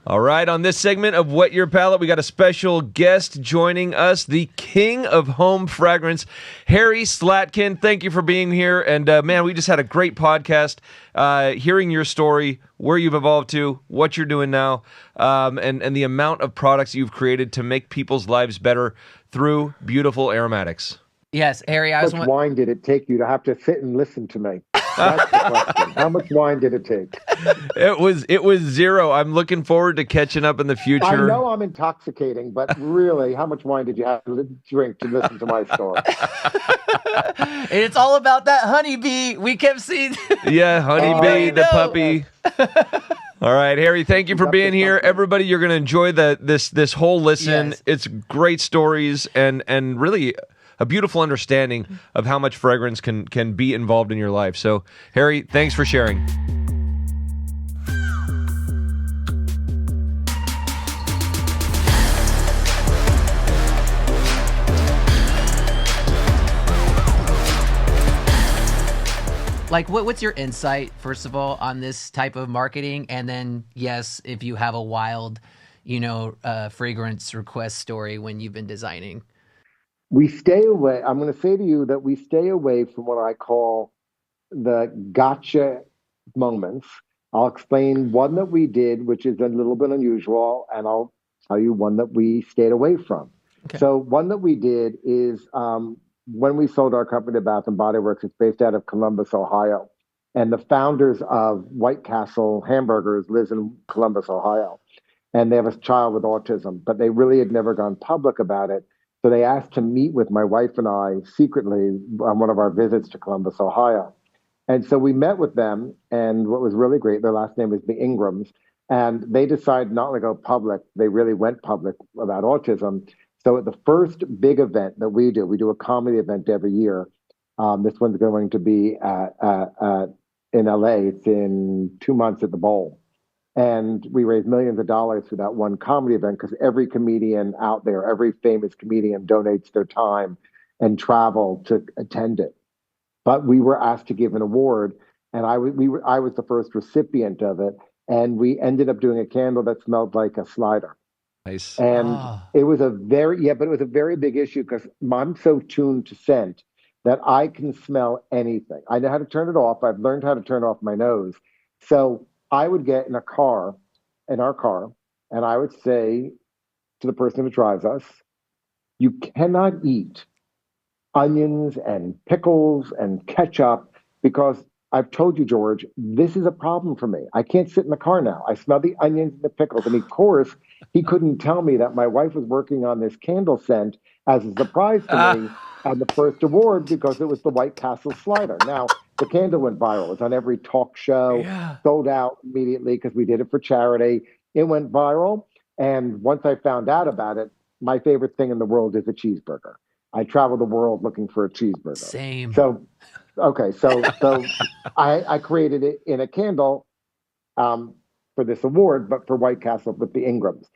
All right, on this segment of Wet Your Palate, we got a special guest joining us, the king of home fragrance, Harry Slatkin. Thank you for being here. And man, we just had a great podcast, hearing your story, where you've evolved to, what you're doing now, and the amount of products you've created to make people's lives better through beautiful aromatics. Yes, Harry, How much wine did it take you to have to sit and listen to me? That's the question. How much wine did it take? It was zero. I'm looking forward to catching up in the future. I know I'm intoxicating, but really, how much wine did you have to drink to listen to my story? It's all about that HoneyBee. We kept seeing. Yeah, HoneyBee, the puppy. All right, Harry, thank you for being here. Everybody, you're going to enjoy this whole listen. Yes. It's great stories and really a beautiful understanding of how much fragrance can be involved in your life. So, Harry, thanks for sharing. Like, what's your insight, first of all, on this type of marketing? And then, yes, if you have a wild, fragrance request story when you've been designing. We stay away. I'm going to say to you that we stay away from what I call the gotcha moments. I'll explain one that we did, which is a little bit unusual, and I'll tell you one that we stayed away from. Okay. So one that we did is when we sold our company to Bath & Body Works. It's based out of Columbus, Ohio. And the founders of White Castle Hamburgers lives in Columbus, Ohio. And they have a child with autism, but they really had never gone public about it. So they asked to meet with my wife and I secretly on one of our visits to Columbus, Ohio. And so we met with them, and what was really great, their last name is the Ingrams, and they decided not to go public. They really went public about autism. So at the first big event that we do a comedy event every year. This one's going to be in LA. It's in 2 months at the Bowl. And we raise millions of dollars for that one comedy event because every comedian out there, every famous comedian donates their time and travel to attend it. But we were asked to give an award, and I was the first recipient of it. And we ended up doing a candle that smelled like a slider. Nice. And it was a very big issue because I'm so tuned to scent that I can smell anything. I know how to turn it off. I've learned how to turn off my nose. So I would get in our car, and I would say to the person who drives us, you cannot eat onions and pickles and ketchup because I've told you, George, this is a problem for me. I can't sit in the car now. I smell the onions and the pickles. And of course, he couldn't tell me that my wife was working on this candle scent as a surprise to me on the first award because it was the White Castle slider. Now, the candle went viral. It's on every talk show, sold out immediately because we did it for charity. It went viral. And once I found out about it, my favorite thing in the world is a cheeseburger. I travel the world looking for a cheeseburger. Same. So I created it in a candle for this award, but for White Castle with the Ingrams.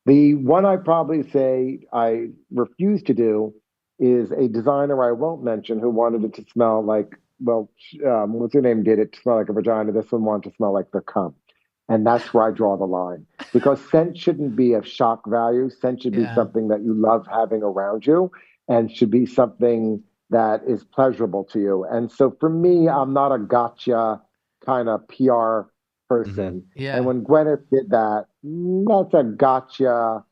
The one I probably say I refuse to do is a designer I won't mention who wanted it to smell like, what's her name did it to smell like a vagina. This one wanted to smell like the cum. And that's where I draw the line. Because scent shouldn't be of shock value. Scent should be something that you love having around you and should be something that is pleasurable to you. And so for me, I'm not a gotcha kind of PR person. Mm-hmm. Yeah. And when Gwyneth did that, that's a gotcha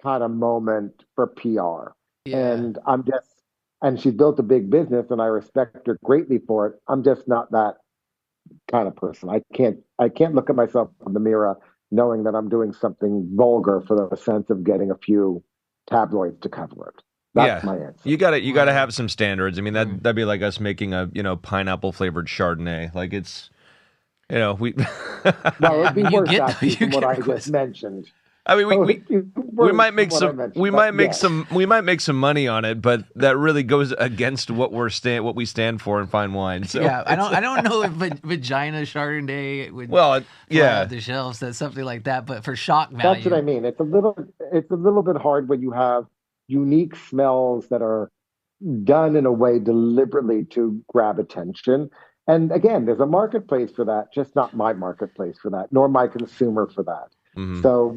kind of moment for PR. Yeah. And she built a big business and I respect her greatly for it. I'm just not that kind of person. I can't look at myself in the mirror knowing that I'm doing something vulgar for the sense of getting a few tabloids to cover it. That's my answer. You got to have some standards. I mean, that'd be like us making a pineapple flavored Chardonnay. Like it's, we. No, it'd be worse actually than what I just mentioned. I mean, we might make some money on it, but that really goes against what we stand for in fine wine. So yeah, I don't know if vagina Chardonnay would off the shelves, that's something like that. But for shock value, that's what I mean. It's a little bit hard when you have unique smells that are done in a way deliberately to grab attention. And again, there's a marketplace for that, just not my marketplace for that, nor my consumer for that. Hmm. So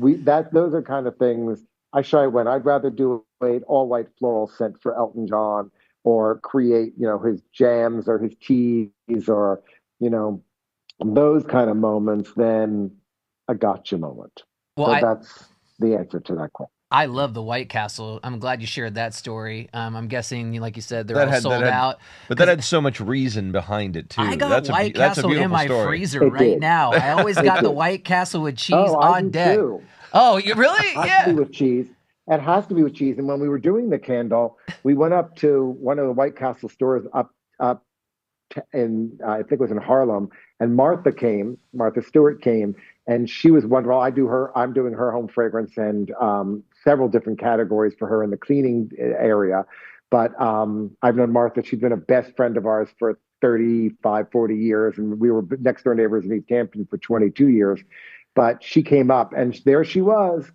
those are kind of things I shy away. I'd rather do an all white floral scent for Elton John, or create, his jams or his teas, or, you know, those kind of moments than a gotcha moment. Well, So I that's the answer to that question. I love the White Castle. I'm glad you shared that story. I'm guessing, like you said, they're all That sold had, out. but that had so much reason behind it I too. got White That's a Castle in beautiful my story. freezer It right did. now. I always It got the did. White Castle with cheese Oh, I on do deck. too. Oh, you really? Has to be Yeah. with cheese. It has to be with cheese. And when we were doing the candle, we went up to one of the White Castle stores up in, I think it was in Harlem, and Martha Stewart came, and she was wonderful. I'm doing her home fragrance, and several different categories for her in the cleaning area. But I've known Martha. She's been a best friend of ours for 35, 40 years, and we were next door neighbors in East Hampton for 22 years. But she came up, and there she was,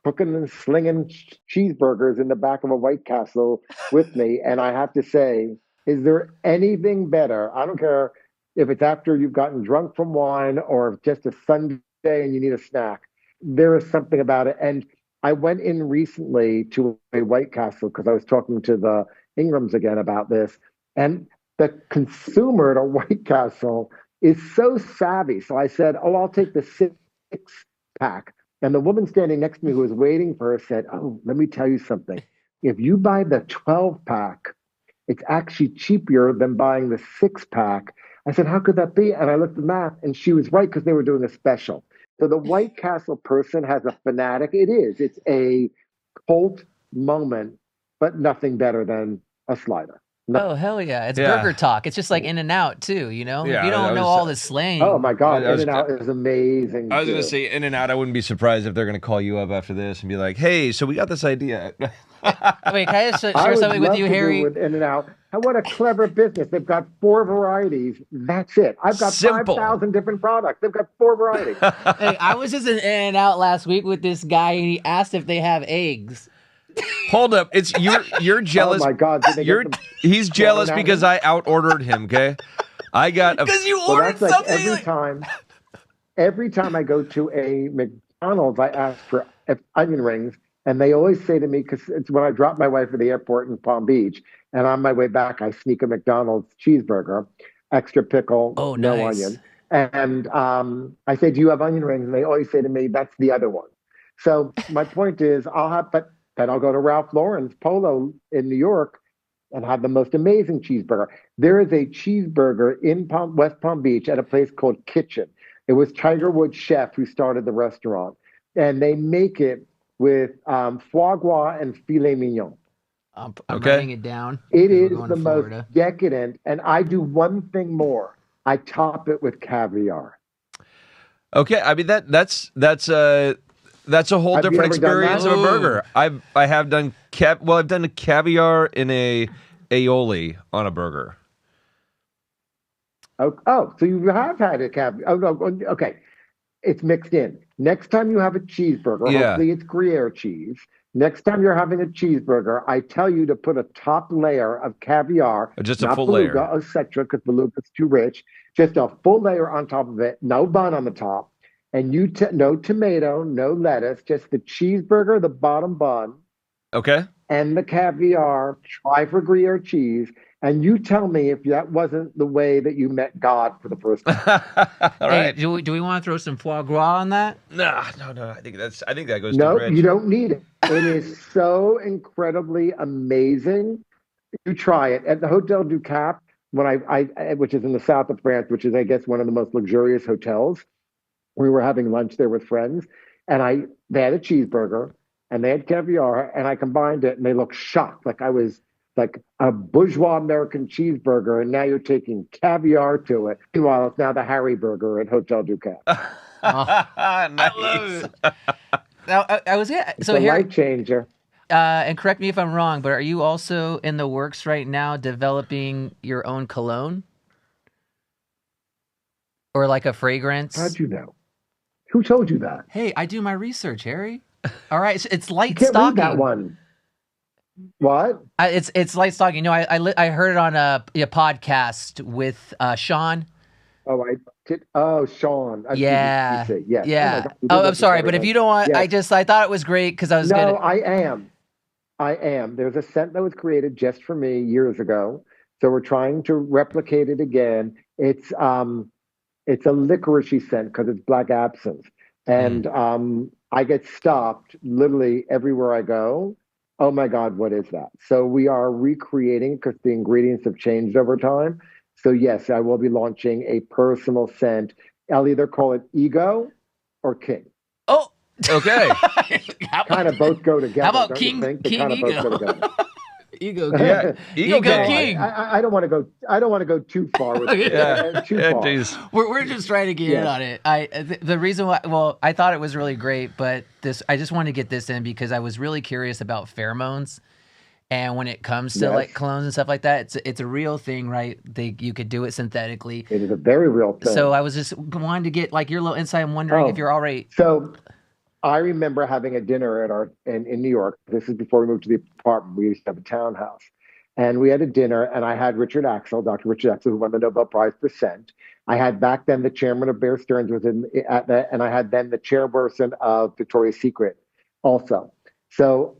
cooking and slinging cheeseburgers in the back of a White Castle with me. And I have to say, is there anything better? I don't care if it's after you've gotten drunk from wine or just a Sunday and you need a snack. There is something about it. And I went in recently to a White Castle because I was talking to the Ingrams again about this. And the consumer at a White Castle is so savvy. So I said, "Oh, I'll take the six pack." And the woman standing next to me who was waiting for her said, "Oh, let me tell you something. If you buy the 12 pack, it's actually cheaper than buying the 6 pack." I said, "How could that be?" And I looked at the math, and she was right because they were doing a special. So the White Castle person has a fanatic. It is. It's a cult moment, but nothing better than a slider. No. Oh, hell yeah. It's Yeah. burger talk. It's just like In and Out, too, you know? Yeah, If you don't know all the slang. Oh my God, I was- In-N-Out is amazing. I was going to too. say In and Out. I wouldn't be surprised if they're going to call you up after this and be like, "Hey, so we got this idea." Wait, can I just I share would something with love you, to do Harry? with In-N-Out. And what a clever business. They've got 4 varieties. That's it. I've got Simple. 5,000 different products. They've got 4 varieties. Hey, I was just in In-N-Out last week with this guy, and he asked if they have eggs. Hold up, it's you're jealous. Oh my God. Did they You're get them he's jealous thrown at because him? I out ordered him. Okay, I got a Because you Well, ordered that's like something. every time I go to a McDonald's, I ask for onion rings, and they always say to me, because it's when I drop my wife at the airport in Palm Beach, and on my way back, I sneak a McDonald's cheeseburger, extra pickle, Oh, no nice. onion. And I say, "Do you have onion rings?" And they always say to me, "That's the other one." So my point is, but then I'll go to Ralph Lauren's Polo in New York and have the most amazing cheeseburger. There is a cheeseburger in West Palm Beach at a place called Kitchen. It was Tiger Woods' chef who started the restaurant, and they make it with foie gras and filet mignon. I'm Okay. writing it down. It 'cause we're is going the to most Florida. decadent, and I do one thing more. I top it with caviar. Okay, I mean that's a whole Have you different ever done experience that? of a burger. I have done I've done a caviar in a aioli on a burger. Oh, so you have had a caviar. Oh, no, okay. It's mixed in. Next time you have a cheeseburger, Yeah. hopefully it's Gruyere cheese. Next time you're having a cheeseburger, I tell you to put a top layer of caviar, Just a not full beluga, layer. etc., because beluga's too rich. Just a full layer on top of it, no bun on the top, and no tomato, no lettuce, just the cheeseburger, the bottom bun, Okay. and the caviar. Try for Gruyere cheese, and you tell me if that wasn't the way that you met God for the first time. All Hey, right. do we want to throw some foie gras on that? No. I think that goes too No, rich. you don't need it. It is so incredibly amazing. You try it at the Hotel du Cap, which is in the south of France, which is, I guess, one of the most luxurious hotels. We were having lunch there with friends, and they had a cheeseburger and they had caviar, and I combined it, and they looked shocked, like I was like a bourgeois American cheeseburger, and now you're taking caviar to it. Meanwhile, it's now the Harry Burger at Hotel du Cap. Nice. Now, I was so It's a here, life changer. and correct me if I'm wrong, but are you also in the works right now developing your own cologne? Or like a fragrance? How'd you know? Who told you that? Hey, I do my research, Harry. All right, it's You light can't read stocking. that one. What? It's light stocking. No, I heard it on a podcast with Sean. Oh, I Oh, Sean. Yeah, QVC. Yes. Oh my yeah. God. You Oh, did I'm this sorry, every but if day. you don't want, Yes. I thought it was great because I was No, gonna. I am. I am. There's a scent that was created just for me years ago. So we're trying to replicate it again. It's a licoricey scent because it's black absinthe. Mm. And I get stopped literally everywhere I go. Oh my God, what is that? So we are recreating because the ingredients have changed over time. So yes, I will be launching a personal scent. I'll either call it Ego or King. Oh, Okay. how Kind about, of both go how together, about don't you King think? They King kind of both go Ego? together. Ego Yeah. King. Ego Ego King. King. I don't want to go. I don't want to go too far with Okay. Yeah. too Yeah. far. Jeez. We're just trying to get in Yes. on it. The reason why, well, I thought it was really great, but I just wanted to get this in because I was really curious about pheromones. And when it comes to Yes. like colognes and stuff like that, it's a real thing, right? You could do it synthetically. It is a very real thing. So I was just wanting to get like your little insight. I'm wondering if you're already. So I remember having a dinner at in New York. This is before we moved to the apartment. We used to have a townhouse. And we had a dinner, and I had Dr. Richard Axel, who won the Nobel Prize for Scent. I had back then the chairman of Bear Stearns was at that, and I had then the chairperson of Victoria's Secret also. So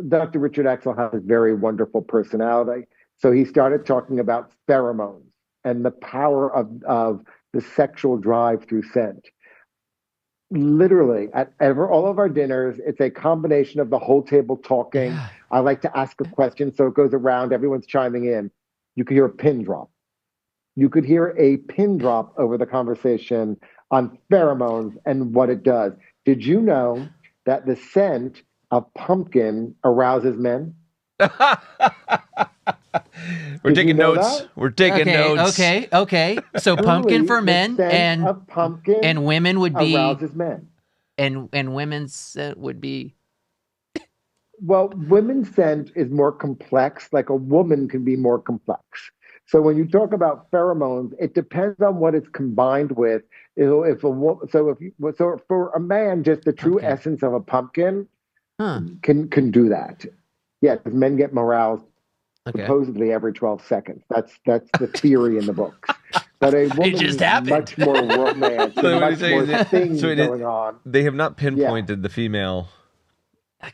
Dr. Richard Axel has a very wonderful personality. So he started talking about pheromones and the power of the sexual drive through scent. Literally, at all of our dinners, it's a combination of the whole table talking. Yeah. I like to ask a question, so it goes around, everyone's chiming in. You could hear a pin drop. You could hear a pin drop over the conversation on pheromones and what it does. Did you know that the scent of pumpkin arouses men? We're Did you taking know notes. that? We're taking notes. Okay. So pumpkin Truly, for the men scent of pumpkin and women would be arouses men. and women's would be. Well, women's scent is more complex, like a woman can be more complex. So when you talk about pheromones, it depends on what it's combined with. If so for a man, just the true Pumpkin. essence of a pumpkin Huh. can do that. Yeah, because men get aroused Okay. supposedly every 12 seconds. That's the theory in the books. But a woman just is happened. much more romance So and what much you're saying more is things so going on. They have not pinpointed the female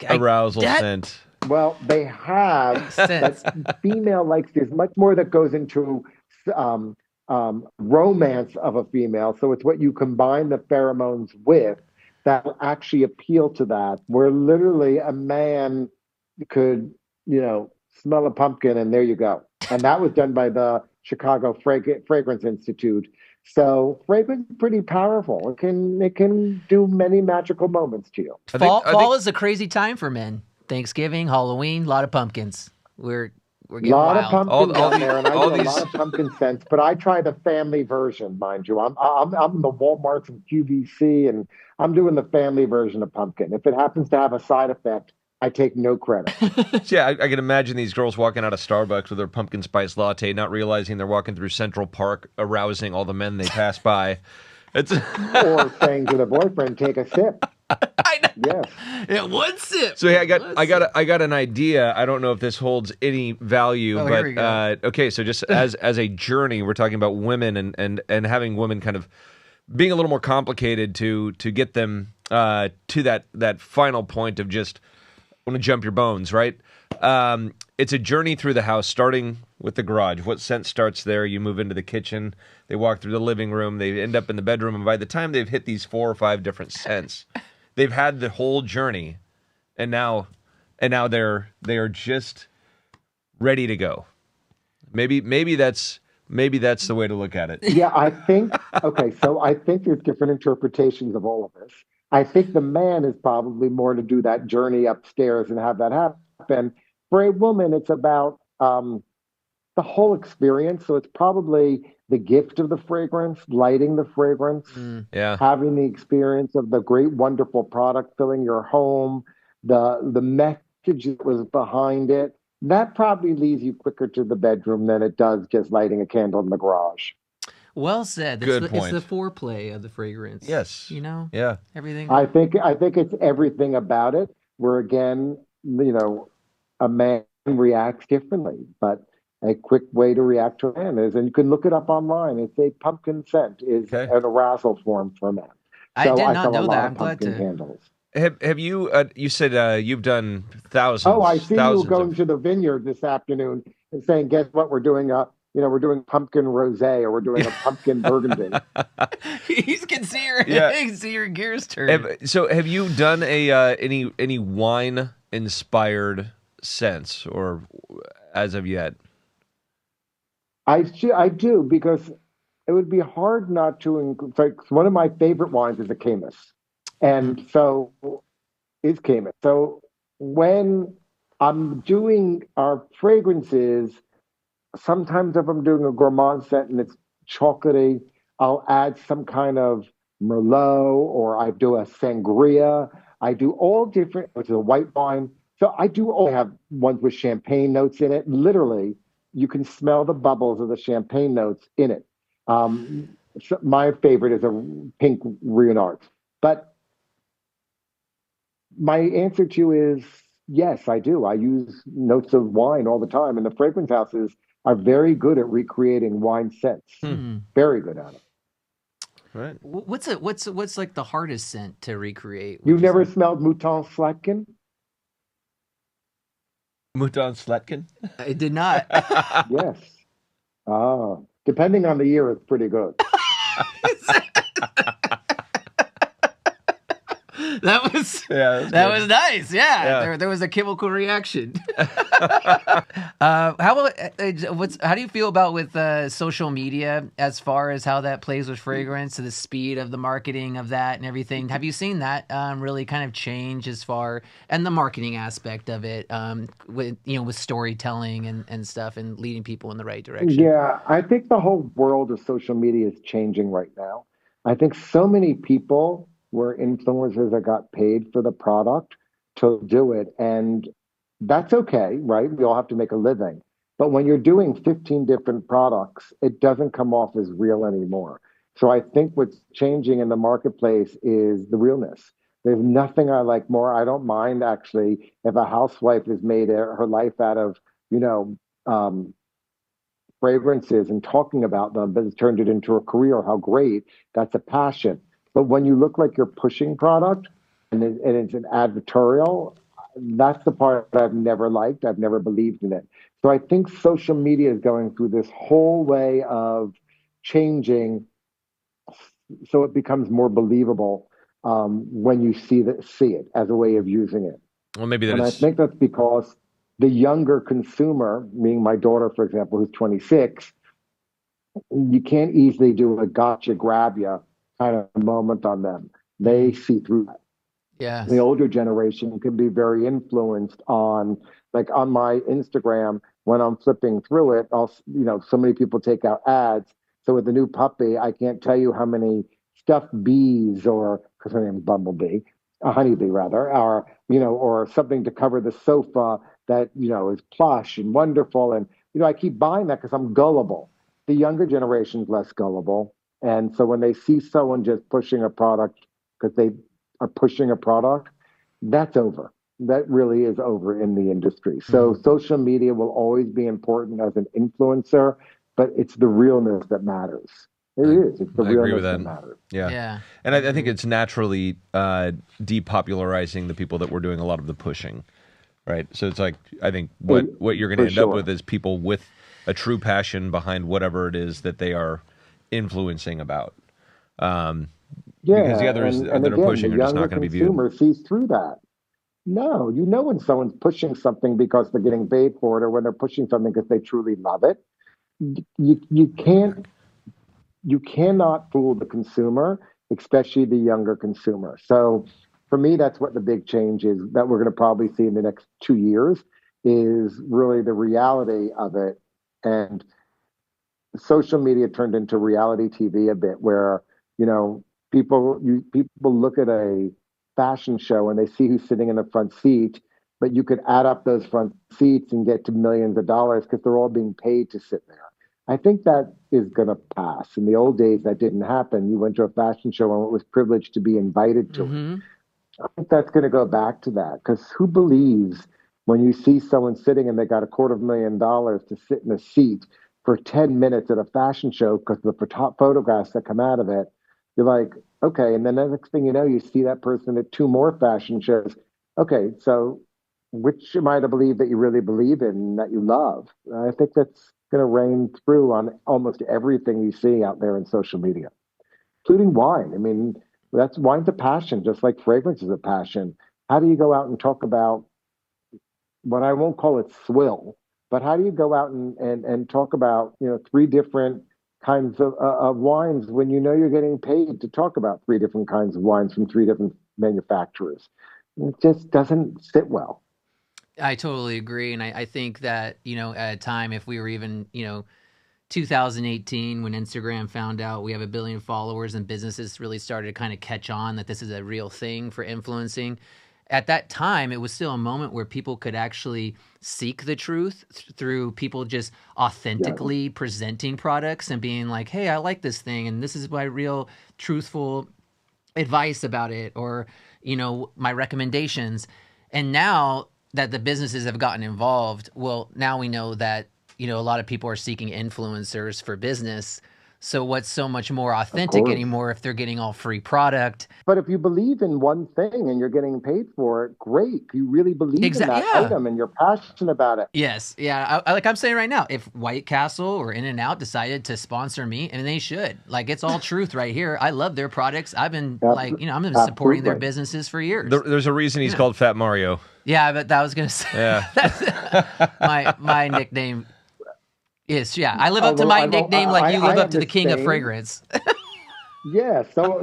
arousal scent. Well, they have, Sense. but female likes, there's much more that goes into um, romance of a female. So it's what you combine the pheromones with that will actually appeal to that. Where literally a man could, smell a pumpkin and there you go. And that was done by the Chicago Fragrance Institute. So fragrance is pretty powerful. It can do many magical moments to you. Fall is a crazy time for men. Thanksgiving, Halloween, a lot of pumpkins. We're A getting lot wild. of pumpkins All out there, and I all do a these- lot of pumpkin scents. But I try the family version, mind you. I'm in the Walmarts and QVC, and I'm doing the family version of pumpkin. If it happens to have a side effect, I take no credit. Yeah, I can imagine these girls walking out of Starbucks with their pumpkin spice latte, not realizing they're walking through Central Park, arousing all the men they pass by. It's Or saying to the boyfriend, "Take a sip." I know. Yes. Yeah, one sip. So hey, I got an idea. I don't know if this holds any value, Oh, but here we go. okay. So just as a journey, we're talking about women and having women kind of being a little more complicated to get them to that final point of just want to jump your bones, right? It's a journey through the house, starting with the garage. What scent starts there? You move into the kitchen. They walk through the living room. They end up in the bedroom, and by the time they've hit these 4 or 5 different scents, they've had the whole journey, and now they are just ready to go. Maybe that's the way to look at it. Yeah, I think, okay, so I think there's different interpretations of all of this. I think the man is probably more to do that journey upstairs and have that happen. For a woman, it's about the whole experience. So it's probably the gift of the fragrance, lighting the fragrance, Yeah. having the experience of the great, wonderful product filling your home, the message that was behind it. That probably leads you quicker to the bedroom than it does just lighting a candle in the garage. Well said. Good It's point. the foreplay of the fragrance. Yes. Yeah. Everything. I think it's everything about it. Where again, a man reacts differently, but a quick way to react to a man is, and you can look it up online. It's a pumpkin scent is Okay. an arousal form for men. I So did I not sell a know lot that. of I'm glad pumpkin to. candles. Have you you said you've done Oh, I thousands see you thousands going of to the vineyard this afternoon and saying, guess what? We're doing we're doing pumpkin rosé or we're doing a pumpkin burgundy. You can see your Yeah. you can see your gears turning. So have you done a any wine inspired scents or as of yet? I do because it would be hard not to include. Like one of my favorite wines is a Camus, Hmm. and so is Camus. So when I'm doing our fragrances, sometimes if I'm doing a gourmand scent and it's chocolatey, I'll add some kind of Merlot or I do a sangria. I do all different, which is a white wine. So I do all have ones with champagne notes in it. Literally, you can smell the bubbles of the champagne notes in it. So my favorite is a pink Ruinart. But my answer to you is yes, I do. I use notes of wine all the time, and the fragrance houses are very good at recreating wine scents. Hmm. Very good at it. Right. What's like the hardest scent to recreate? Would You've you never say? smelled Mouton Slatkin? Mouton Slatkin. I did not. Yes. Depending on the year, it's pretty good. That was Yeah, that was nice. Yeah, Yeah. there was a chemical reaction. How about how do you feel about with social media as far as how that plays with fragrance, the speed of the marketing of that and everything? Have you seen that really kind of change as far and the marketing aspect of it with with storytelling and stuff and leading people in the right direction? Yeah, I think the whole world of social media is changing right now. I think so many people were influencers that got paid for the product to do it. And that's okay, right? We all have to make a living. But when you're doing 15 different products, it doesn't come off as real anymore. So I think what's changing in the marketplace is the realness. There's nothing I like more. I don't mind actually if a housewife has made her life out of, you know, um, fragrances and talking about them, but it's turned it into a career. How great. That's a passion. But when you look like you're pushing product and it's an advertorial, that's the part that I've never liked. I've never believed in it. So I think social media is going through this whole way of changing so it becomes more believable when you see it as a way of using it. Well, maybe that And I it's think that's because the younger consumer, meaning my daughter, for example, who's 26, you can't easily do a gotcha, grab you kind of moment on them. They Mm, see through that. The yes. older generation can be very influenced on, like on my Instagram, when I'm flipping through it, so many people take out ads. So with the new puppy, I can't tell you how many stuffed bees or, because her name's Bumblebee, a honeybee rather, or something to cover the sofa that, is plush and wonderful. And, I keep buying that because I'm gullible. The younger generation's less gullible. And so when they see someone just pushing a product because they are pushing a product, that's over. That really is over in the industry. So Mm, social media will always be important as an influencer, but it's the realness that matters. It I, is. It's the I agree with realness that that. matters. Yeah. yeah, And I I think agree. it's naturally depopularizing the people that were doing a lot of the pushing, right? So it's like I think It, what you're going to for end up with sure. is people with a true passion behind whatever it is that they are influencing about. Um, because the Yeah, others and that are again, the pushing are just not younger going to be viewed. consumer sees through that. No, you know when someone's pushing something because they're getting paid for it, or when they're pushing something because they truly love it. You cannot fool the consumer, especially the younger consumer. So for me, that's what the big change is that we're going to probably see in the next 2 years is really the reality of it. And social media turned into reality TV a bit where, you know, people look at a fashion show and they see who's sitting in the front seat, but you could add up those front seats and get to millions of dollars because they're all being paid to sit there. I think that is going to pass. In the old days, that didn't happen. You went to a fashion show and it was privileged to be invited to it. Hmm. I think that's going to go back to that because who believes When you see someone sitting and they got $250,000 to sit in a seat for 10 minutes at a fashion show because of the photographs that come out of it, you're like, okay. And then the next thing you know, you see that person at two more fashion shows. Okay, so which am I to believe that you really believe in and that you love? I think that's going to reign through on almost everything you see out there in social media, including wine. I mean, that's wine's a passion, just like fragrance is a passion. How do you go out and talk about what I won't call it swill, but how do you go out and talk about, three different kinds of wines when you know you're getting paid to talk about three different kinds of wines from three different manufacturers? It just doesn't sit well. I totally agree. And I think that, at a time, if we were even, 2018, when Instagram found out we have 1 billion followers and businesses really started to kind of catch on that this is a real thing for influencing. At that time, it was still a moment where people could actually seek the truth through people just authentically presenting products and being like, hey, I like this thing, and this is my real truthful advice about it, or, my recommendations. And now that the businesses have gotten involved, well, now we know that, a lot of people are seeking influencers for business. So what's so much more authentic anymore if they're getting all free product? But if you believe in one thing and you're getting paid for it, great. You really believe in that item and you're passionate about it. Yes. Yeah. Like I'm saying right now, if White Castle or In-N-Out decided to sponsor me, and they should, like, it's all truth right here. I love their products. I've been I've been supporting their businesses for years. There's a reason he's called Fat Mario. Yeah, but that was going to say, that's my nickname. Yes, yeah. I live up to my nickname like you live up to the king of fragrance. Yeah. So,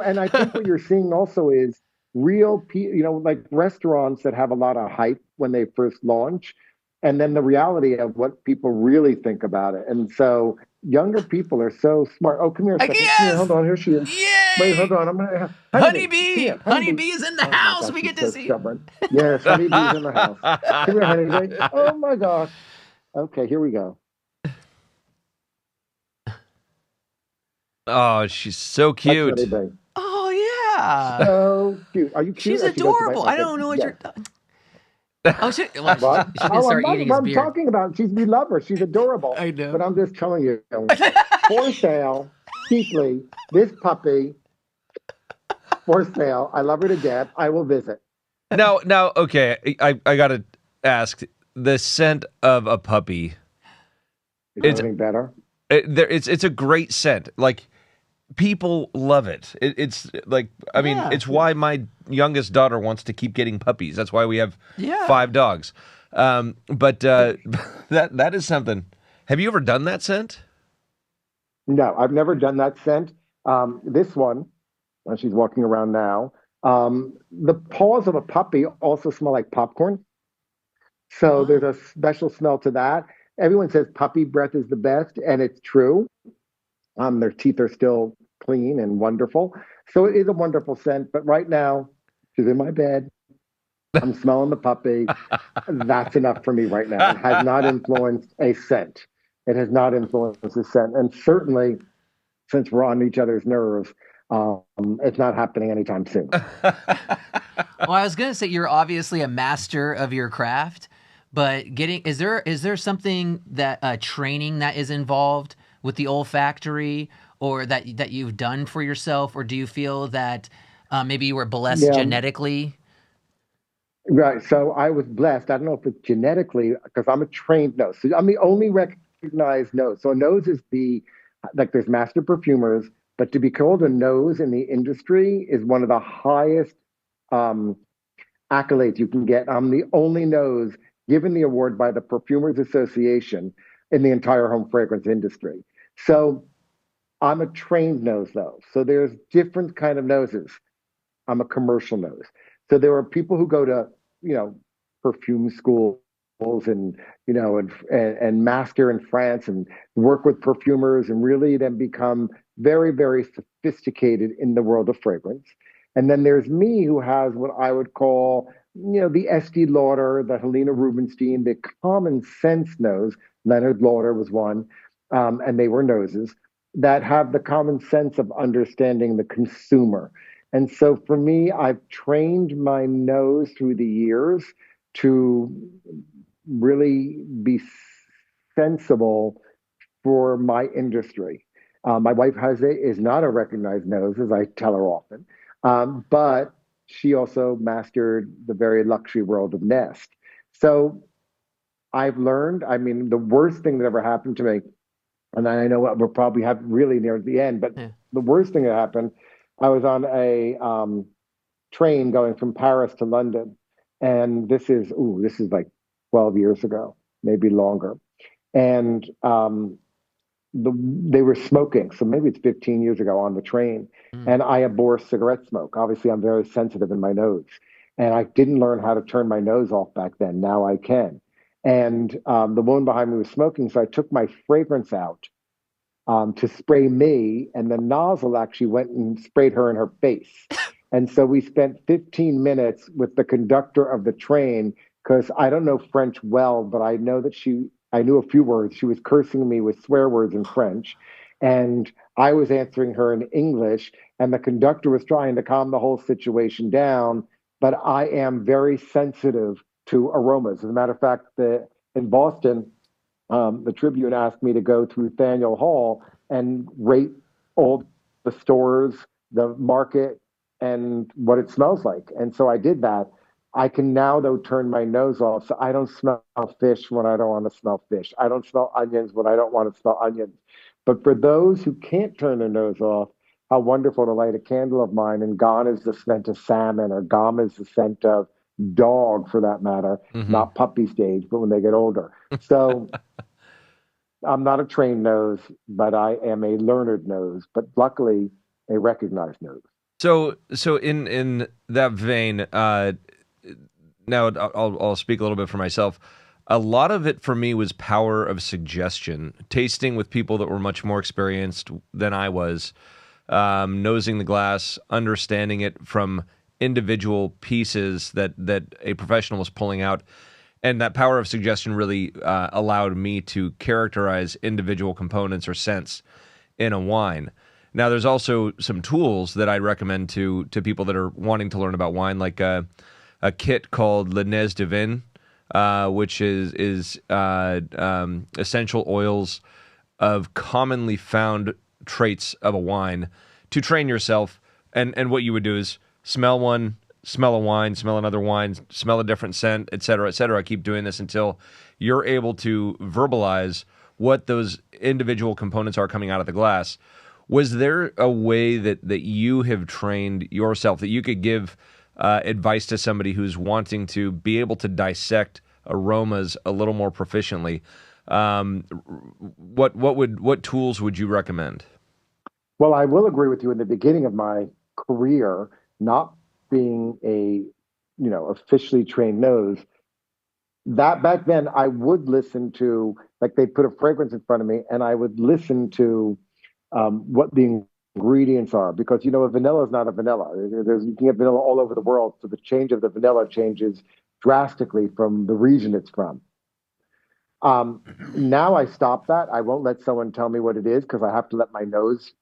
and I think what you're seeing also is real, like restaurants that have a lot of hype when they first launch, and then the reality of what people really think about it. And so younger people are so smart. Oh, come here a second. Yes! Come here, hold on. Here she is. Yay! Wait, hold on. I'm going to... HoneyBee! HoneyBee is in the house. God, we get to so see. Stubborn. Yes, HoneyBee's in the house. Come here, HoneyBee. Oh, my gosh. Okay, here we go. Oh, she's so cute. Oh, yeah. So cute. Are you cute? She's adorable. I don't know what you're... Oh, she didn't start eating his beard. I'm talking about. We love her. She's adorable. I know. But I'm just telling you, for sale, cheaply, this puppy, for sale. I love her to death. I will visit. Now, okay, I got to ask, the scent of a puppy. Is anything better? It's a great scent. Like, people love it. It's like, I mean, it's why my youngest daughter wants to keep getting puppies. That's why we have 5 dogs. But that is something. Have you ever done that scent? No, I've never done that scent. This one, she's walking around now. The paws of a puppy also smell like popcorn. So there's a special smell to that. Everyone says puppy breath is the best, and it's true. Their teeth are still clean and wonderful. So it is a wonderful scent. But right now, she's in my bed. I'm smelling the puppy. That's enough for me right now. It has not influenced a scent. It has not influenced a scent. And certainly, since we're on each other's nerves, it's not happening anytime soon. Well, I was going to say, you're obviously a master of your craft, but is there something that training that is involved with the olfactory, or that you've done for yourself, or do you feel that maybe you were blessed genetically? Right. So I was blessed. I don't know if it's genetically, because I'm a trained nose. So I'm the only recognized nose. So a nose is there's master perfumers, but to be called a nose in the industry is one of the highest accolades you can get. I'm the only nose given the award by the Perfumers Association in the entire home fragrance industry. So I'm a trained nose, though. So there's different kind of noses. I'm a commercial nose. So there are people who go to, perfume schools and, and master in France and work with perfumers and really then become very, very sophisticated in the world of fragrance. And then there's me, who has what I would call, the Estee Lauder, the Helena Rubinstein, the common sense nose. Leonard Lauder was one. And they were noses that have the common sense of understanding the consumer. And so for me, I've trained my nose through the years to really be sensible for my industry. My wife is not a recognized nose, as I tell her often, but she also mastered the very luxury world of Nest. So I've learned. I mean, the worst thing that ever happened to me, and I know we're probably have really near the end, but Yeah. the worst thing that happened, I was on a train going from Paris to London, and this is like 12 years ago, maybe longer, and they were smoking, so maybe it's 15 years ago on the train, Mm. and I abhor cigarette smoke. Obviously, I'm very sensitive in my nose, and I didn't learn how to turn my nose off back then. Now I can. And the woman behind me was smoking, so I took my fragrance out to spray me, and the nozzle actually went and sprayed her in her face. And so we spent 15 minutes with the conductor of the train because I don't know French well, but I know that I knew a few words. She was cursing me with swear words in French, and I was answering her in English, and the conductor was trying to calm the whole situation down. But I am very sensitive to aromas. As a matter of fact, in Boston, the Tribune asked me to go through Faneuil Hall and rate all the stores, the market, and what it smells like. And so I did that. I can now, though, turn my nose off. So I don't smell fish when I don't want to smell fish. I don't smell onions when I don't want to smell onions. But for those who can't turn their nose off, how wonderful to light a candle of mine, and gone is the scent of salmon, or gone is the scent of dog, for that matter, Hmm. not puppy stage, but when they get older. So I'm not a trained nose, but I am a learned nose, but luckily a recognized nose. So in that vein, now I'll speak a little bit for myself. A lot of it for me was power of suggestion, tasting with people that were much more experienced than I was, nosing the glass, understanding it from individual pieces that a professional was pulling out. And that power of suggestion really allowed me to characterize individual components or scents in a wine. Now, there's also some tools that I'd recommend to people that are wanting to learn about wine, like a kit called Le Nez de Vin, which is essential oils of commonly found traits of a wine to train yourself. And what you would do is smell one, smell a wine, smell another wine, smell a different scent, et cetera, et cetera. Keep doing this until you're able to verbalize what those individual components are coming out of the glass. Was there a way that you have trained yourself that you could give advice to somebody who's wanting to be able to dissect aromas a little more proficiently? What tools would you recommend? Well, I will agree with you. In the beginning of my career, not being a, officially trained nose, that back then I would listen to, like, they put a fragrance in front of me, and I would listen to what the ingredients are, because a vanilla is not a vanilla. You can get vanilla all over the world, so the change of the vanilla changes drastically from the region it's from. Now I stop that. I won't let someone tell me what it is, because I have to let my nose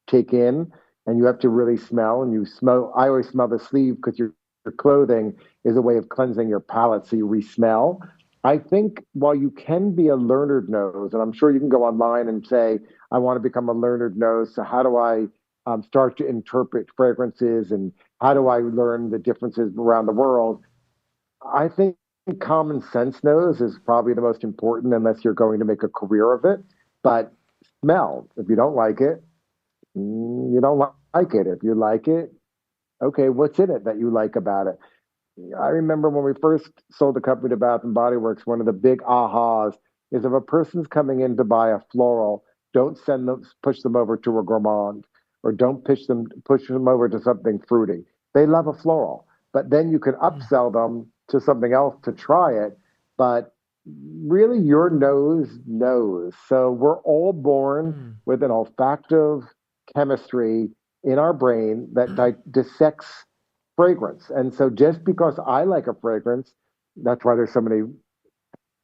take in, and you have to really smell. And you smell. I always smell the sleeve, because your clothing is a way of cleansing your palate, so you re-smell. I think while you can be a learned nose, and I'm sure you can go online and say, I want to become a learned nose. So how do I start to interpret fragrances, and how do I learn the differences around the world? I think common sense nose is probably the most important, unless you're going to make a career of it. But smell, if you don't like it, you don't like it. If you like it, okay, what's in it that you like about it? I remember when we first sold the company to Bath and Body Works, one of the big ahas is, if a person's coming in to buy a floral, don't push them over to a gourmand, or don't push them over to something fruity. They love a floral, but then you can upsell them to something else to try it. But really, your nose knows. So we're all born Mm. with an olfactive chemistry in our brain that dissects fragrance. And so just because I like a fragrance, that's why there's so many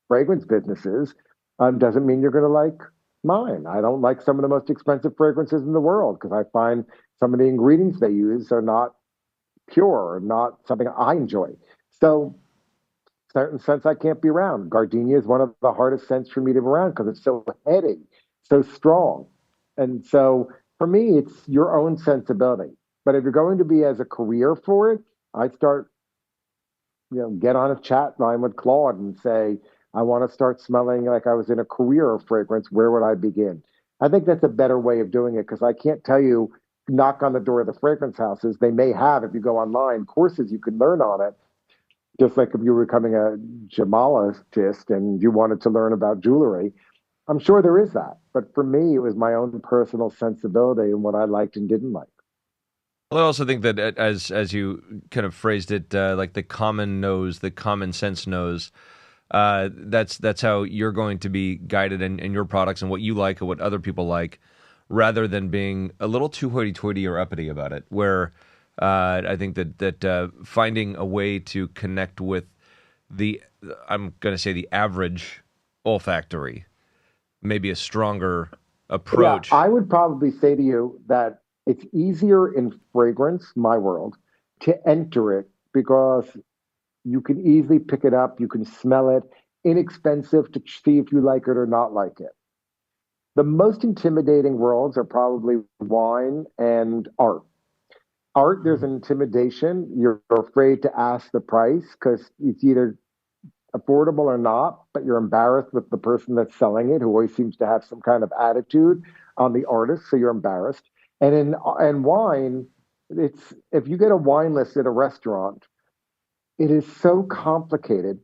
fragrance businesses, doesn't mean you're going to like mine. I don't like some of the most expensive fragrances in the world, because I find some of the ingredients they use are not pure, not something I enjoy. So Certain scents I can't be around. Gardenia is one of the hardest scents for me to be around because it's so heady, so strong. And so for me, it's your own sensibility. But if you're going to be as a career for it, I'd start, get on a chat line with Claude and say, I want to start smelling like I was in a career of fragrance. Where would I begin? I think that's a better way of doing it because I can't tell you, knock on the door of the fragrance houses. They may have, if you go online, courses you can learn on it. Just like if you were becoming a gemologist and you wanted to learn about jewelry, I'm sure there is that. But for me, it was my own personal sensibility and what I liked and didn't like. Well, I also think that as you kind of phrased it, like the common knows, the common sense knows. That's how you're going to be guided in your products and what you like and what other people like, rather than being a little too hoity-toity or uppity about it. Where I think that finding a way to connect with I'm going to say the average olfactory, maybe a stronger approach. Yeah, I would probably say to you that it's easier in fragrance, my world, to enter it because you can easily pick it up, you can smell it, inexpensive to see if you like it or not like it. The most intimidating worlds are probably wine and art. Art, there's an intimidation. You're afraid to ask the price because it's either affordable or not, but you're embarrassed with the person that's selling it, who always seems to have some kind of attitude on the artist, so you're embarrassed. And in wine, it's if you get a wine list at a restaurant, it is so complicated,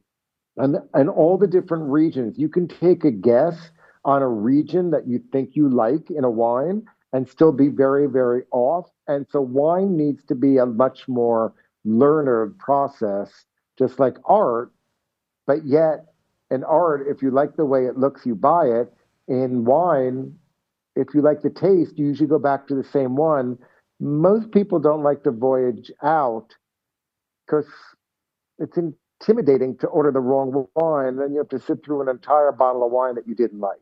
and all the different regions. You can take a guess on a region that you think you like in a wine and still be very, very off. And so wine needs to be a much more learned process, just like art. But yet, in art, if you like the way it looks, you buy it. In wine, if you like the taste, you usually go back to the same one. Most people don't like to voyage out because it's intimidating to order the wrong wine. And then you have to sit through an entire bottle of wine that you didn't like.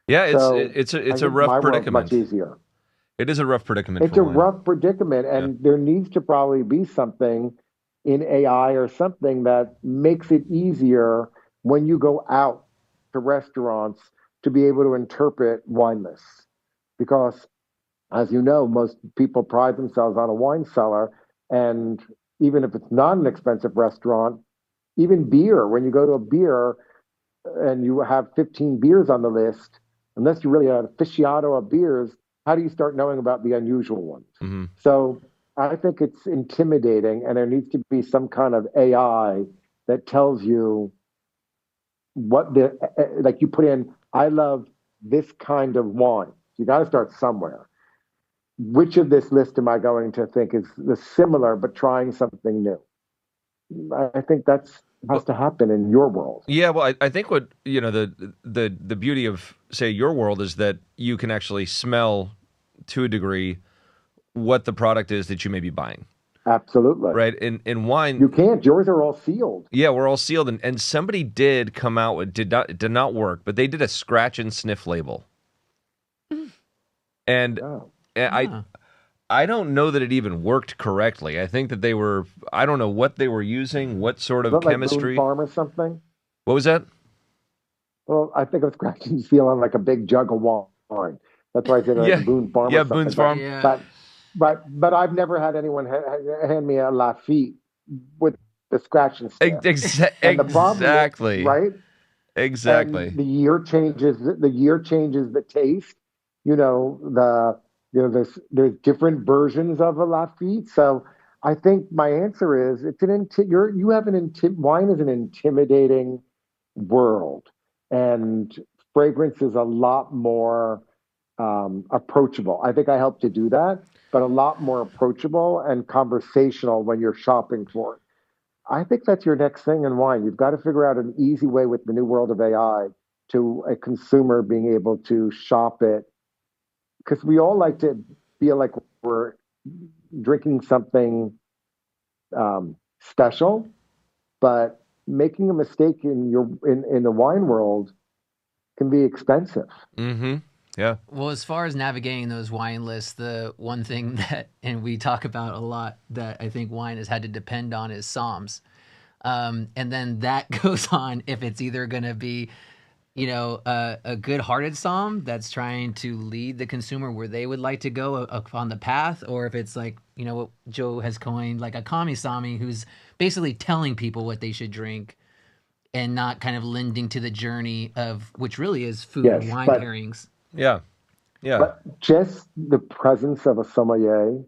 Yeah, So it's I a think rough my world's predicament. much easier. It is a rough predicament It's for a wine. rough predicament, Yeah. and there needs to probably be something in AI or something that makes it easier when you go out to restaurants to be able to interpret wine lists. Because, as you know, most people pride themselves on a wine cellar, and even if it's not an expensive restaurant, even beer, when you go to a beer and you have 15 beers on the list, unless you're really an aficionado of beers, how do you start knowing about the unusual ones? Mm-hmm. So I think it's intimidating, and there needs to be some kind of AI that tells you what like you put in, I love this kind of wine. You got to start somewhere. Which of this list am I going to think is the similar but trying something new? I think that's has to happen in your world. Yeah, well, I think what the beauty of, say, your world is that you can actually smell to a degree what the product is that you may be buying. Absolutely. Right? In wine, you can't. Yours are all sealed. Yeah, we're all sealed, and somebody did come out with it did not work, but they did a scratch and sniff label, and Oh. I don't know that it even worked correctly. I think that I don't know what they were using, what sort Is of that like chemistry. Boone Farm or something? What was that? Well, I think of scratching and feeling like a big jug of wine. That's why I said like Yeah, Boone Farm yeah, or something. Boone's Farm. Yeah. But I've never had anyone hand me a Lafitte with the scratch and sniff. And the problem is, Exactly. right? Exactly. And the year changes. The year changes the taste. There's different versions of a Lafitte. So I think my answer is you have wine is an intimidating world, and fragrance is a lot more approachable. I think I helped to do that, but a lot more approachable and conversational when you're shopping for it. I think that's your next thing in wine. You've got to figure out an easy way with the new world of AI to a consumer being able to shop it, because we all like to feel like we're drinking something special, but making a mistake in the wine world can be expensive. Mm-hmm. Yeah. Well, as far as navigating those wine lists, the one thing that, and we talk about a lot, that I think wine has had to depend on is Somms. And then that goes on if it's either going to be, a good-hearted somm that's trying to lead the consumer where they would like to go on the path, or if it's like, what Joe has coined, like a kami-sami, who's basically telling people what they should drink and not kind of lending to the journey of, which really is food and wine pairings. Yeah. But just the presence of a sommelier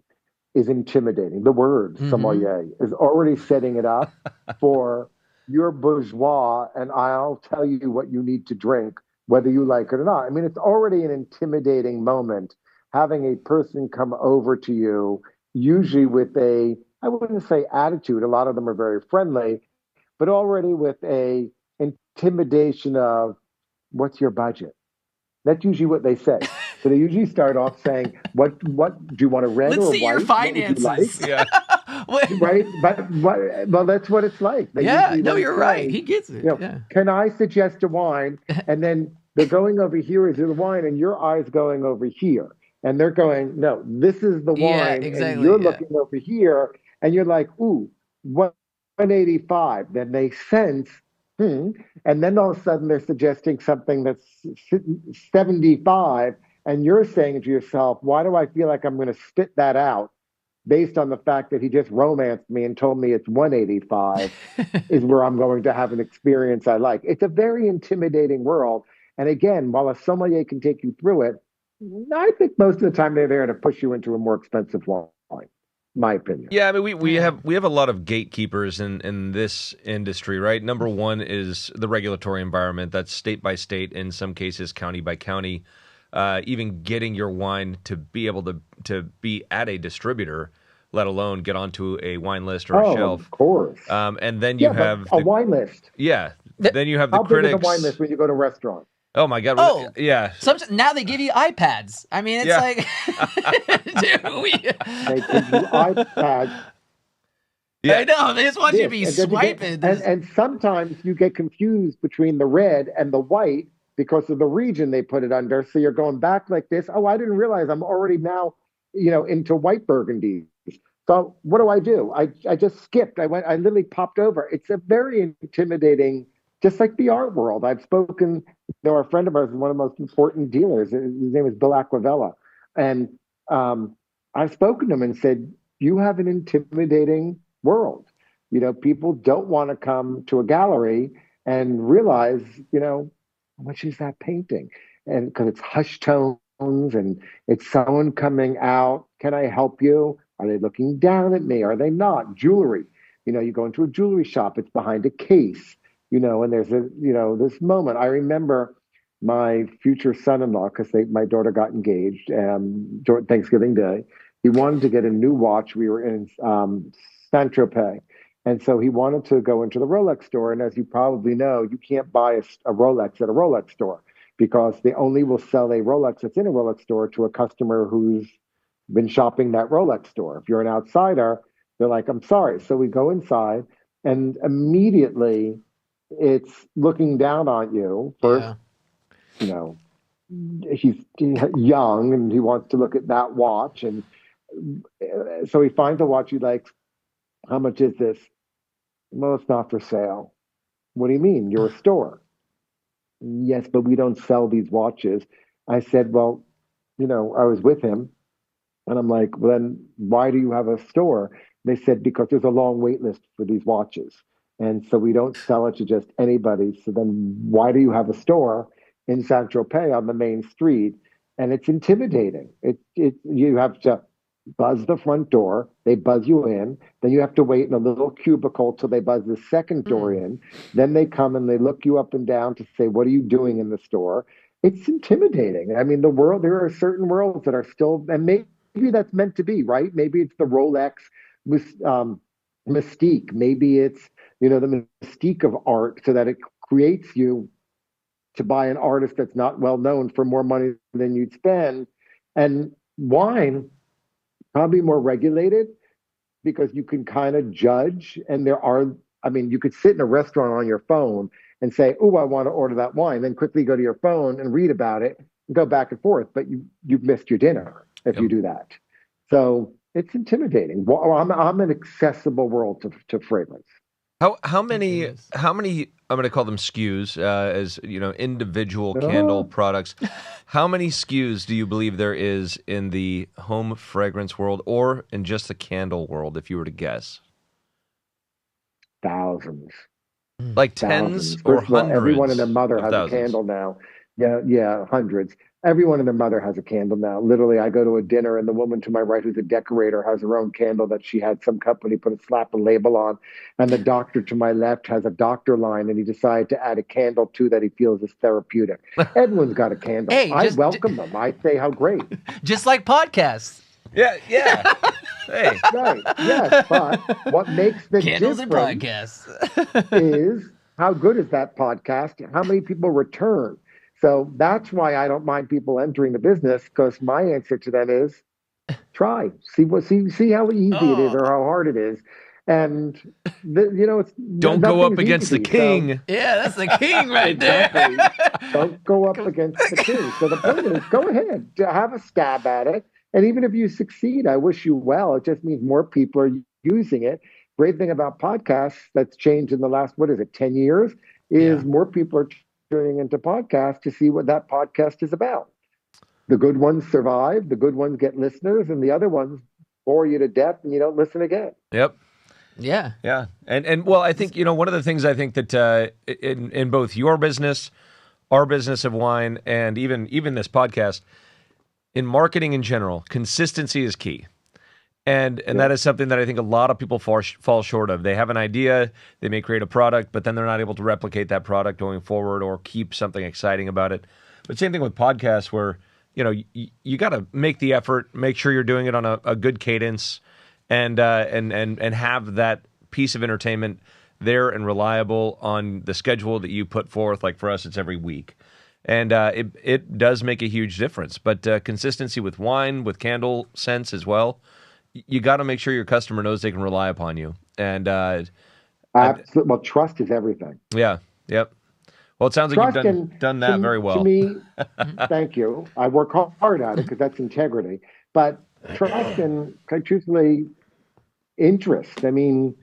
is intimidating. The word sommelier is already setting it up for you're bourgeois and I'll tell you what you need to drink, whether you like it or not. I mean, it's already an intimidating moment having a person come over to you, usually with I wouldn't say attitude, a lot of them are very friendly, but already with a intimidation of what's your budget? That's usually what they say. So they usually start off saying, "What do you want, a red Let's or a see white? your finances." What would you like?" Yeah. Right? But well, that's what it's like. They usually no, then you're say, right. He gets it. Yeah. Can I suggest a wine? And then they're going over here is the wine, and your eye's going over here, and they're going, "No, this is the wine," exactly. and you're looking over here, and you're like, "Ooh, 185." Then they sense. And then all of a sudden they're suggesting something that's 75, and you're saying to yourself, why do I feel like I'm going to spit that out based on the fact that he just romanced me and told me it's 185 is where I'm going to have an experience I like. It's a very intimidating world. And again, while a sommelier can take you through it, I think most of the time they're there to push you into a more expensive wine. My opinion. Yeah, I mean, we have a lot of gatekeepers in this industry, right? Number one is the regulatory environment. That's state by state, in some cases county by county. Even getting your wine to be able to be at a distributor, let alone get onto a wine list or a shelf. Of course. And then you have a wine list. Yeah. Then you have the How critics. Big is a wine list when you go to a restaurant? Oh my God! Yeah. Now they give you iPads. I mean, it's like, They give you iPads. Yeah. I know. They just want you to be swiping. And sometimes you get confused between the red and the white because of the region they put it under. So you're going back like this. Oh, I didn't realize I'm already now, into white burgundy. So what do? I just skipped. I literally popped over. It's a very intimidating, just like the art world. I've spoken, a friend of ours is one of the most important dealers. His name is Bill Aquavella. And I've spoken to him and said, you have an intimidating world. People don't want to come to a gallery and realize, how much is that painting? And because it's hushed tones and it's someone coming out. Can I help you? Are they looking down at me? Are they not? Jewelry. You go into a jewelry shop, it's behind a case, and there's this moment. I remember my future son-in-law, because my daughter got engaged Thanksgiving Day. He wanted to get a new watch. We were in Saint-Tropez. And so he wanted to go into the Rolex store. And as you probably know, you can't buy a Rolex at a Rolex store because they only will sell a Rolex that's in a Rolex store to a customer who's been shopping that Rolex store. If you're an outsider, they're like, I'm sorry. So we go inside and immediately it's looking down on you. First, he's young and he wants to look at that watch. And so he finds a watch he likes. How much is this? Well, it's not for sale. What do you mean? You're a store. Yes, but we don't sell these watches. I said, well, I was with him and I'm like, well, then why do you have a store? They said, because there's a long wait list for these watches. And so we don't sell it to just anybody. So then why do you have a store in Saint-Tropez on the main street? And it's intimidating. You have to buzz the front door. They buzz you in. Then you have to wait in a little cubicle till they buzz the second door in. Then they come and they look you up and down to say, what are you doing in the store? It's intimidating. I mean, there are certain worlds that are still, and maybe that's meant to be, right? Maybe it's the Rolex mystique. Maybe it's, the mystique of art so that it creates you to buy an artist that's not well known for more money than you'd spend. And wine, probably more regulated because you can kind of judge. And you could sit in a restaurant on your phone and say, oh, I want to order that wine. Then quickly go to your phone and read about it and go back and forth. But you've missed your dinner if you do that. So it's intimidating. I'm an accessible world to fragrance. How many I'm going to call them SKUs as individual candle products. How many SKUs do you believe there is in the home fragrance world or in just the candle world if you were to guess? Thousands. Like tens Thousands. or First of all, everyone and their hundreds mother of has a thousands? candle now. Yeah, yeah, hundreds. Everyone and their mother has a candle now. Literally, I go to a dinner and the woman to my right, who's a decorator, has her own candle that she had some company put a slap a label on. And the doctor to my left has a doctor line and he decided to add a candle too that he feels is therapeutic. Everyone's got a candle. Hey, I welcome them. I say how great. just like podcasts. Yeah, yeah. Hey, Right. Yes. But what makes the Candles and difference podcasts. is how good is that podcast? How many people return? So that's why I don't mind people entering the business because my answer to them is try, see how easy it is Oh, or how hard it is, and it's don't go up nothing's against the easy. So king. yeah, that's the king right exactly, there. don't go up against the king. So the point is, go ahead, have a stab at it, and even if you succeed, I wish you well. It just means more people are using it. Great thing about podcasts that's changed in the last, what is it, 10 years, Yeah. is more people are tuning into podcasts to see what that podcast is about. The good ones survive, the good ones get listeners, and the other ones bore you to death and you don't listen again. Yep. Yeah. Yeah, and well, I think one of the things I think that in both your business, our business of wine, and even this podcast, in marketing in general, consistency is key, and that is something that I think a lot of people fall short of. They have an idea, they may create a product, but then they're not able to replicate that product going forward or keep something exciting about it. But same thing with podcasts, where you got to make the effort, make sure you're doing it on a good cadence, and have that piece of entertainment there and reliable on the schedule that you put forth. Like for us, it's every week, and it does make a huge difference. But consistency with wine, with candle scents as well, you got to make sure your customer knows they can rely upon you. And Absolutely. Well, trust is everything. yeah, yep. Well, it sounds like Trust you've done that very to well. me, thank you. I work hard at it because that's integrity. But trust and, quite truthfully, interest. I mean,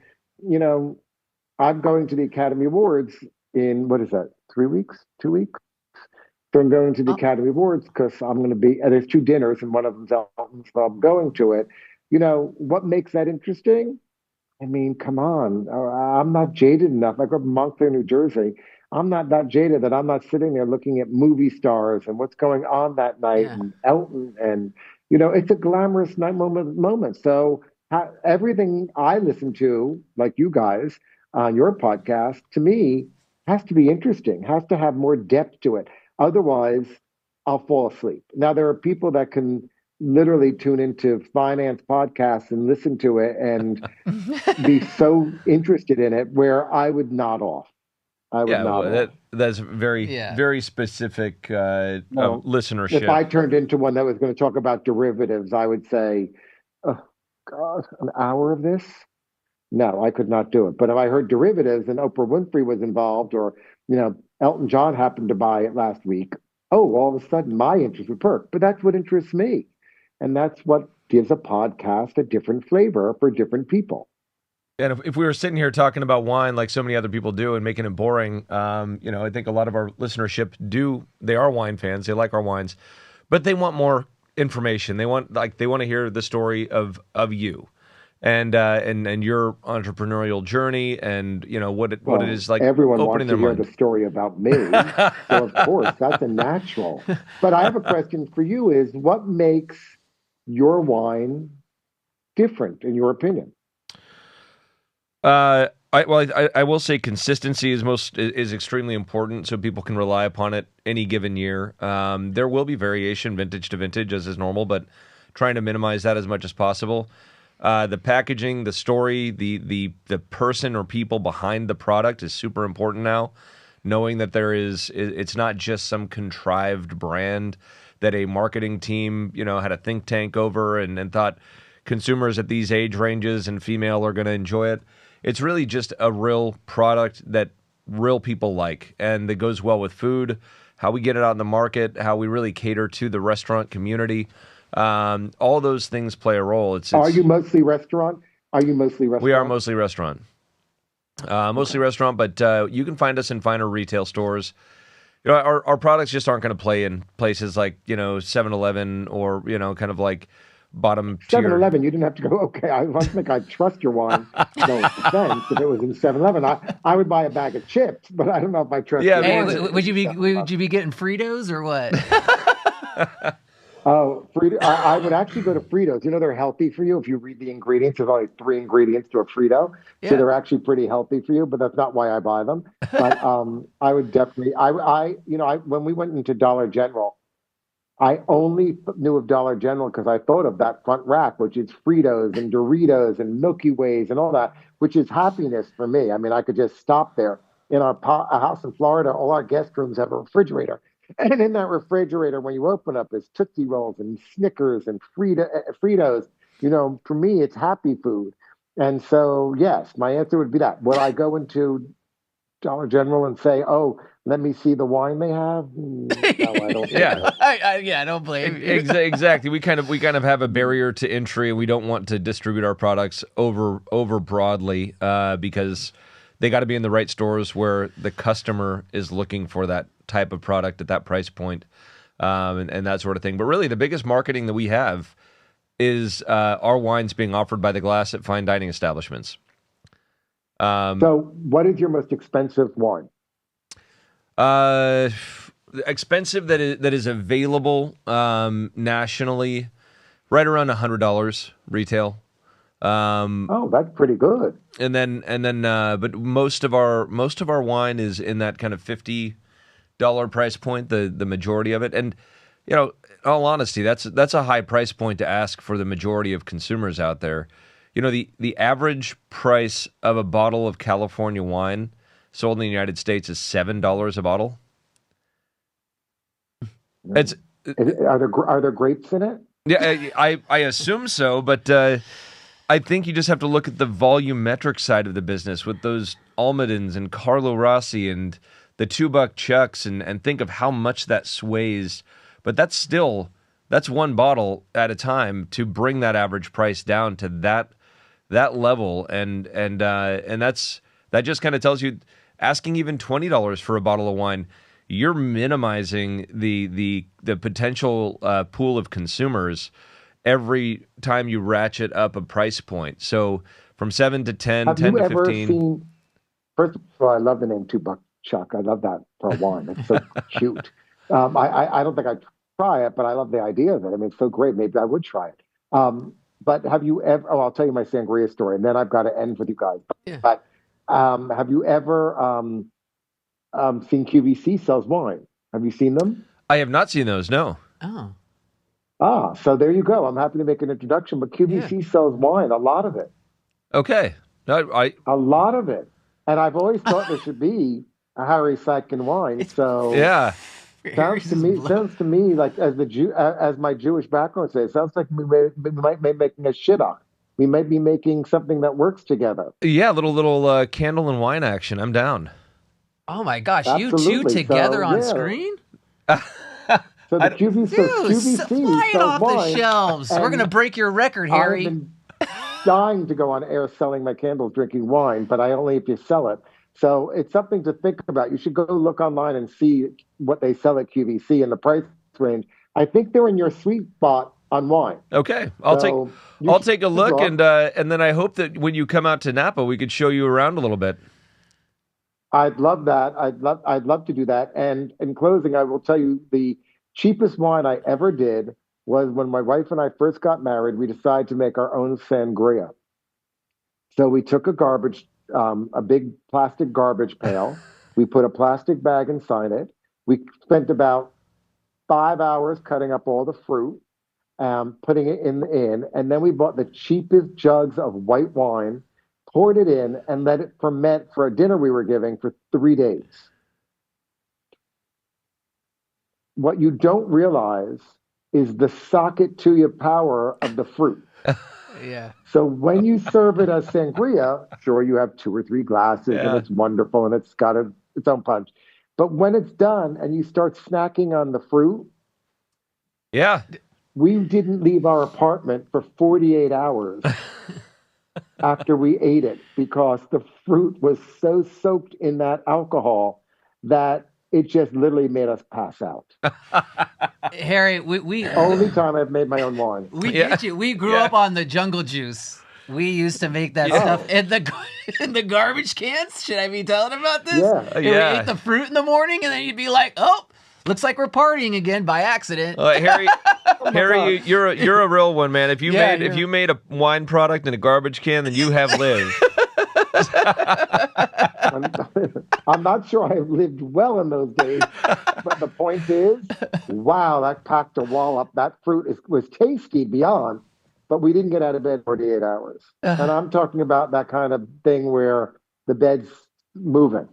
you know, I'm going to the Academy Awards in, what is that, 3 weeks, 2 weeks? So I'm going to the Oh, Academy Awards because I'm going to be, and there's two dinners and one of them's Elton, so I'm going to it. What makes that interesting? I mean, come on. I'm not jaded enough. I grew up in Montclair, New Jersey. I'm not that jaded that I'm not sitting there looking at movie stars and what's going on that night yeah. and Elton. And, it's a glamorous night moment. So everything I listen to, like you guys on your podcast, to me, has to be interesting, has to have more depth to it. Otherwise, I'll fall asleep. Now, there are people that can literally tune into finance podcasts and listen to it and be so interested in it where I would nod off. I would Yeah, nod well, off. that's very Yeah. very specific Well, if listenership. I turned into one that was going to talk about derivatives, I would say, oh, God, an hour of this? No, I could not do it. But if I heard derivatives and Oprah Winfrey was involved or, Elton John happened to buy it last week, oh, all of a sudden my interest would perk. But that's what interests me. And that's what gives a podcast a different flavor for different people. And if we were sitting here talking about wine like so many other people do and making it boring, I think a lot of our listenership they are wine fans. They like our wines, but they want more information. They want to hear the story of you and your entrepreneurial journey and what it Well, is like everyone opening wants to their hear mind. the story about me. So, of course, that's a natural. But I have a question for you is what makes your wine different, in your opinion? I will say consistency is extremely important, so people can rely upon it any given year. There will be variation vintage to vintage, as is normal, but trying to minimize that as much as possible. The packaging, the story, the person or people behind the product is super important now. Knowing that it's not just some contrived brand that a marketing team had a think tank over and thought consumers at these age ranges and female are going to enjoy it. It's really just a real product that real people like and that goes well with food, how we get it out in the market, how we really cater to the restaurant community. All those things play a role. Are you mostly restaurant? Are you mostly We are restaurant? mostly restaurant. Mostly restaurant, but you can find us in finer retail stores. You know, our products just aren't going to play in places like, 7-Eleven or, kind of like bottom tier. 7-Eleven, you didn't have to go, okay, I don't think I trust your wine. No offense. If it was in 7-Eleven, I would buy a bag of chips, but I don't know if I trust Yeah, your Hey, wine. would you be getting Fritos or what? Oh, Frito, I would actually go to Fritos. You know, they're healthy for you. If you read the ingredients, there's only 3 ingredients to a Frito. So Yeah. they're actually pretty healthy for you, but that's not why I buy them. But I would definitely, when we went into Dollar General, I only knew of Dollar General because I thought of that front rack, which is Fritos and Doritos and Milky Ways and all that, which is happiness for me. I mean, I could just stop there. In a house in Florida, all our guest rooms have a refrigerator. And in that refrigerator, when you open up, is Tootsie Rolls and Snickers and Fritos. You know, for me, it's happy food. And so, yes, my answer would be that. Would I go into Dollar General and say, "Oh, let me see the wine they have"? No, I don't. Yeah. I don't blame you. Exactly. We kind of have a barrier to entry, and we don't want to distribute our products over broadly because they got to be in the right stores where the customer is looking for that type of product at that price point, and that sort of thing. But really, the biggest marketing that we have is our wines being offered by the glass at fine dining establishments. So, what is your most expensive wine? Expensive that is available nationally, right around $100 retail. Oh, that's pretty good. And then, but most of our wine is in that kind of $50 price point. The majority of it, and in all honesty, that's a high price point to ask for the majority of consumers out there. The average price of a bottle of California wine sold in the United States is $7 a bottle. It's Are there grapes in it? Yeah, I assume so, but I think you just have to look at the volumetric side of the business with those Almadens and Carlo Rossi and the $2 Chucks and think of how much that sways. But that's one bottle at a time to bring that average price down to that level, and that just kind of tells you, asking even $20 for a bottle of wine, you're minimizing the potential pool of consumers every time you ratchet up a price point. So from 7 to 10, Have 10 you to ever 15. seen? First of all, I love the name $2 Chuck. I love that for a wine. It's so cute. I don't think I'd try it, but I love the idea of it. I mean, it's so great. Maybe I would try it. But have you ever? Oh, I'll tell you my sangria story, and then I've got to end with you guys. Yeah. But have you ever seen QVC sells wine? Have you seen them? I have not seen those, no. Oh, Ah, so there you go. I'm happy to make an introduction, but QVC sells wine, a lot of it. Okay. No, A lot of it. And I've always thought there should be a Harry Slatkin wine. So yeah. sounds to me like as my Jewish background says, sounds like we might be making a shidduch. We might be making something that works together. Yeah, little candle and wine action. I'm down. oh my gosh! Absolutely. You two together So, on yeah. screen? So the QVC, Dude, fly it off the wine, shelves. We're and gonna break your record, I've Harry. been dying to go on air selling my candles, drinking wine, but I only if you sell it. So it's something to think about. You should go look online and see what they sell at QVC and the price range. I think they're in your sweet spot on wine. Okay, I'll take a look, and then I hope that when you come out to Napa, we could show you around a little bit. I'd love that. I'd love to do that. And in closing, I will tell you the cheapest wine I ever did was when my wife and I first got married. We decided to make our own sangria. So we took a big plastic garbage pail. We put a plastic bag inside it. We spent about 5 hours cutting up all the fruit, putting it in, and then we bought the cheapest jugs of white wine, poured it in, and let it ferment for a dinner we were giving for 3 days. What you don't realize is the socket to your power of the fruit. Yeah. So when you serve it as sangria, sure, you have 2 or 3 glasses and it's wonderful and it's got its own punch. But when it's done and you start snacking on the fruit, Yeah. we didn't leave our apartment for 48 hours after we ate it because the fruit was so soaked in that alcohol that it just literally made us pass out. Harry, we Only time I've made my own wine. we Yeah. get you. We grew Yeah. up on the jungle juice. We used to make that stuff in the garbage cans. Should I be telling about this? Yeah. And Yeah. we ate the fruit in the morning, and then you'd be like, "Oh, looks like we're partying again by accident." Harry, Harry, you're a real one, man. If you if you made a wine product in a garbage can, then you have lived. I'm not sure I lived well in those days, but the point is, wow, that packed a wallop. That fruit was tasty beyond, but we didn't get out of bed 48 hours. And I'm talking about that kind of thing where the bed's moving.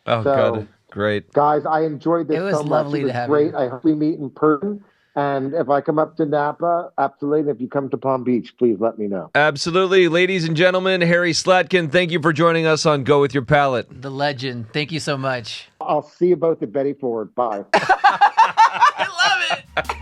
Oh, So, God. Great. Guys, I enjoyed this It was so much. lovely It was to have great. you. I hope we meet in person. And if I come up to Napa, absolutely. And if you come to Palm Beach, please let me know. Absolutely. Ladies and gentlemen, Harry Slatkin, thank you for joining us on Go With Your Palate. The legend. Thank you so much. I'll see you both at Betty Ford. Bye. I love it.